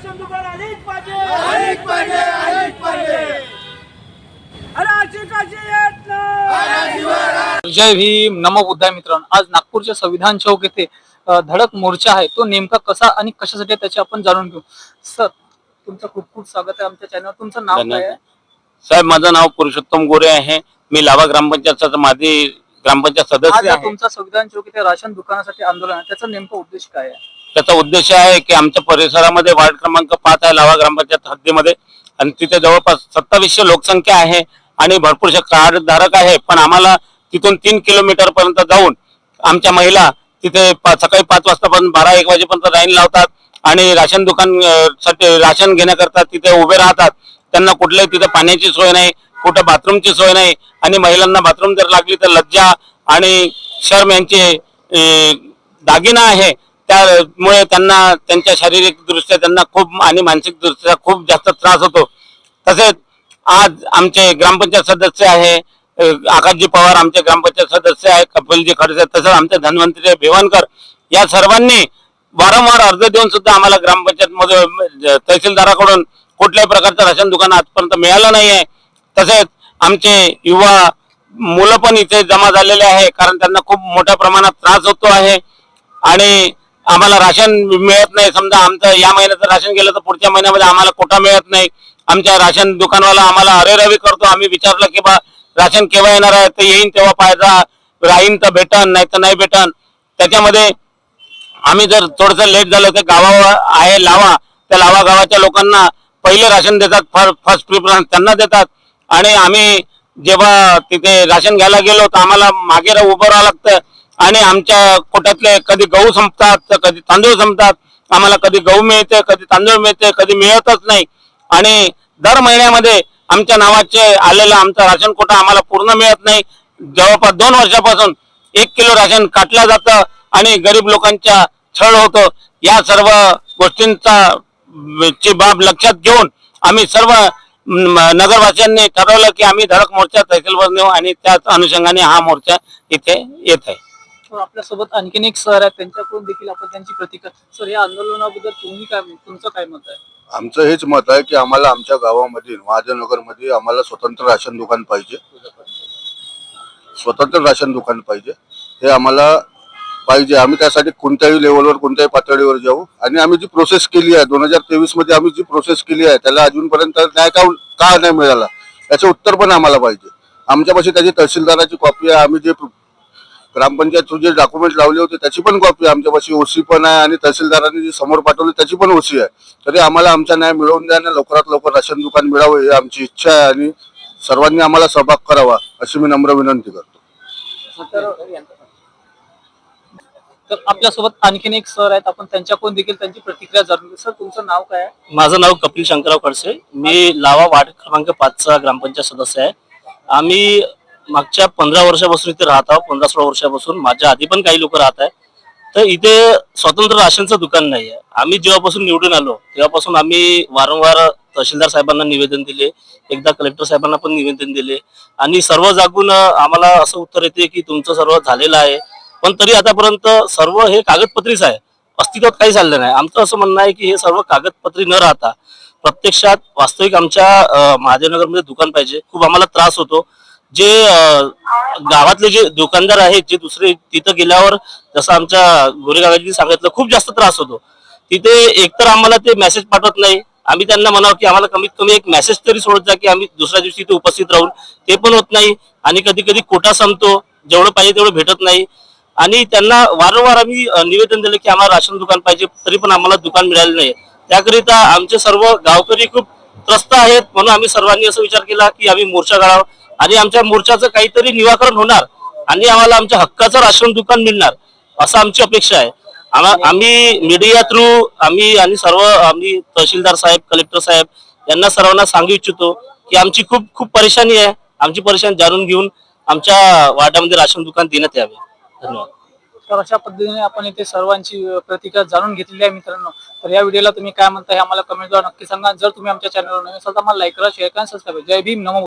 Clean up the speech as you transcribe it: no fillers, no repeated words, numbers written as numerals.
Ration दुकान आलीच पाहिजे. अरे अशी कशी येत नाही. जय भीम, नमो बुद्धाय मित्रांनो. आज नागपूरच्या संविधान चौक येथे धडक मोर्चा आहे. तो नेमका कसा आणि कशासाठी त्याचे आपण जाणून घेऊ. सर, तुमचं खूप खूप स्वागत आहे आमच्या चॅनलवर. तुमचं नाव काय आहे? साहेब, माझं नाव पुरुषोत्तम गोरे आहे. मी लावा ग्रामपंचायतचा माजी ग्रामपंचायत सदस्य आहे. तुमचा संविधान चौक येथे राशन दुकानासाठी आंदोलन आहे, त्याचा नेमका उद्देश काय आहे? त्याचा उद्देश आहे की आमच्या परिसरामध्ये वार्ड क्रमांक 5 आहे लावा ग्रामपंचायत हद्दीमध्ये, आणि तिथे जवळपास 2700 लोकसंख्या आहे आणि भरपूरशे कार्ड धारक आहे. पण आम्हाला तिथून 3 किलोमीटर पर्यंत जाऊन आमच्या महिला तिथे सकाळी 5 वाजतापासून 12-1 वाजेपर्यंत लाईन लावतात आणि राशन दुकान साठी राशन घेण्याकरता तिथे उभे राहतात. त्यांना कुठल्याही तिथे पाण्याची सोय नाही, कुठं बाथरूमची सोय नाही, आणि महिलांना बाथरूम जर लागली तर लज्जा आणि शर्म यांचे दागिना आहे. त्यामुळे त्यांना त्यांच्या शारीरिक दृष्ट्या त्यांना खूप आणि मानसिक दृष्ट्या खूप जास्त त्रास होतो. तसेच आज आमचे ग्रामपंचायत सदस्य आहे आकाशजी पवार, आमचे ग्रामपंचायत सदस्य आहे कपिलजी खडसे, तसंच आमचे धन्वंतरी भिवनकर, या सर्वांनी वारंवार अर्ज देऊन सुद्धा आम्हाला ग्रामपंचायत मध्ये तहसीलदाराकडून कुठल्याही प्रकारचं राशन दुकान आजपर्यंत मिळालं नाही आहे. तसेच आमचे युवा मुलं पण इथे जमा झालेले आहे, कारण त्यांना खूप मोठ्या प्रमाणात त्रास होतो आहे आणि आम्हाला राशन मिळत नाही. समजा आमचं या महिन्याचं राशन गेलं तर पुढच्या महिन्यामध्ये आम्हाला कोटा मिळत नाही. आमच्या राशन दुकानवाला आम्हाला अरेरावी करतो. आम्ही विचारलं की बा राशन केव्हा येणार आहे, तर येईन तेव्हा पाहिजे, राहीन तर भेटन, नाही तर नाही भेटन. त्याच्यामध्ये आम्ही जर थोडंसं लेट झालं तर गावावर आहे लावा, त्या लावा गावाच्या लोकांना पहिले राशन देतात, फर्स्ट प्रिफरन्स त्यांना देतात. आणि आम्ही जेव्हा तिथे राशन घ्यायला गेलो तर आम्हाला मागे उभं राहावं लागतं आणि आमच्या कोट्यातले कधी गहू संपतात तर कधी तांदूळ संपतात. आम्हाला कधी गहू मिळते, कधी तांदूळ मिळते, कधी मिळतच नाही. आणि दर महिन्यामध्ये आमच्या नावाचे आलेलं आमचं राशन कोटा आम्हाला पूर्ण मिळत नाही. जवळपास 2 वर्षापासून 1 किलो राशन काटलं जातं आणि गरीब लोकांच्या छळ होतो. या सर्व गोष्टींचा ची बाब लक्षात घेऊन आम्ही सर्व नगरवासियांनी ठरवलं की आम्ही धडक मोर्चा तहसीलवर नेऊ आणि त्याच अनुषंगाने हा मोर्चा इथे येत आहे. आपल्यासोबत आणखीन एक सर आहेत, त्यांच्याकडून देखील आपण त्यांची प्रतिक्रिया. सर, या आंदोलनाबद्दल तुमचं काय मत आहे? आमचं हेच मत आहे की आम्हाला आमच्या गावामध्ये महाजनगरमध्ये आम्हाला स्वतंत्र राशन दुकान पाहिजे. स्वतंत्र राशन दुकान पाहिजे, हे आम्हाला पाहिजे. आम्ही त्यासाठी कोणत्याही लेवलवर कोणत्याही पातळीवर जाऊ. आणि आम्ही जी प्रोसेस केली आहे 2023 मध्ये, आम्ही जी प्रोसेस केली आहे त्याला अजूनपर्यंत न्याय का नाही मिळाला याचं उत्तर पण आम्हाला पाहिजे. आमच्यापाशी त्याची तहसीलदाराची कॉपी आहे, आम्ही जे ग्रामपंचायत जे डॉक्युमेंट लावले होते त्याची पण कॉपी आहे आमच्यापाशी, ओसी पण आहे, आणि तहसीलदारांनी जी समोर पाठवली त्याची पण ओसी आहे. तरी आम्हाला आमचा न्याय मिळवून द्या आणि लवकरात लवकर राशन दुकान मिळावं ही आमची इच्छा आहे आणि सर्वांनी आम्हाला सहभाग करावा अशी मी नम्र विनंती करतो. तर आपल्यासोबत आणखीन एक सर आहेत, आपण त्यांच्याकडून देखील त्यांची प्रतिक्रिया जाणून घेऊ. सर, तुमचं नाव काय आहे? माझं नाव कपिल शंकरराव खडसे. मी लावा वार्ड क्रमांक 5चा ग्रामपंचायत सदस्य आहे. आम्ही मागच्या 15 वर्षापासून इथे राहत आहोत. 15-16 वर्षापासून, माझ्या आधी पण काही लोक राहत आहे. तर इथे स्वतंत्र राशनचं दुकान नाही आहे. आम्ही जेव्हापासून निवडून आलो तेव्हापासून आम्ही वारंवार तहसीलदार साहेबांना निवेदन दिले, एकदा कलेक्टर साहेबांना पण निवेदन दिले, आणि सर्व जागून आम्हाला असं उत्तर येते की तुमचं सर्व झालेलं आहे. पण तरी आतापर्यंत सर्व हे कागदपत्रीच आहे, अस्तित्वात काही चाललं नाही. आमचं असं म्हणणं आहे की हे सर्व कागदपत्री न राहता प्रत्यक्षात वास्तविक आमच्या महादेवनगरमध्ये दुकान पाहिजे. खूप आम्हाला त्रास होतो. जे गावातले जे दुकानदार आहेत, जे दुसरे तिथं गेल्यावर जसं आमच्या गोरेगावांनी सांगितलं खूप जास्त त्रास होतो. तिथे एकतर आम्हाला ते मेसेज पाठवत नाही. आम्ही त्यांना म्हणावं की आम्हाला कमीत कमी एक मेसेज तरी सोडत जा की आम्ही दुसऱ्या दिवशी इथे उपस्थित राहून, ते पण होत नाही. आणि कधी कधी कोटा संपतो, जेवढं पाहिजे तेवढं भेटत नाही. आणि त्यांना वारंवार आम्ही निवेदन दिलं की आम्हाला राशन दुकान पाहिजे, तरी पण आम्हाला दुकान मिळालं नाही. त्याकरिता आमचे सर्व गावकरी खूप त्रस्त आहेत. म्हणून आम्ही सर्वांनी असा विचार केला की आम्ही मोर्चा काढावा आणि आमच्या मोर्चाचं काहीतरी निराकरण होणार आणि आम्हाला आमच्या हक्काचं राशन दुकान मिळणार असं आमची अपेक्षा आहे. आम्ही मीडिया थ्रू आम्ही सर्व तहसीलदार साहेब, कलेक्टर साहेब यांना सर्वांना सांगू इच्छितो की आमची खूप खूप परेशानी आहे. आमची परेशानी जाणून घेऊन आमच्या वार्डामध्ये राशन दुकान देण्यात यावे. धन्यवाद. तर अशा पद्धतीने आपण इथे सर्वांची प्रतिक्रिया जाणून घेतलेली आहे मित्रांनो. तर या व्हिडिओला तुम्ही काय म्हणता हे आम्हाला कमेंटद्वारे नक्की सांगा. जर तुम्ही आमच्या चॅनलवर नवीन असाल तर आम्हाला लाईक करा, शेअर करा, सबस्क्राईब करा. जय भीम, नमो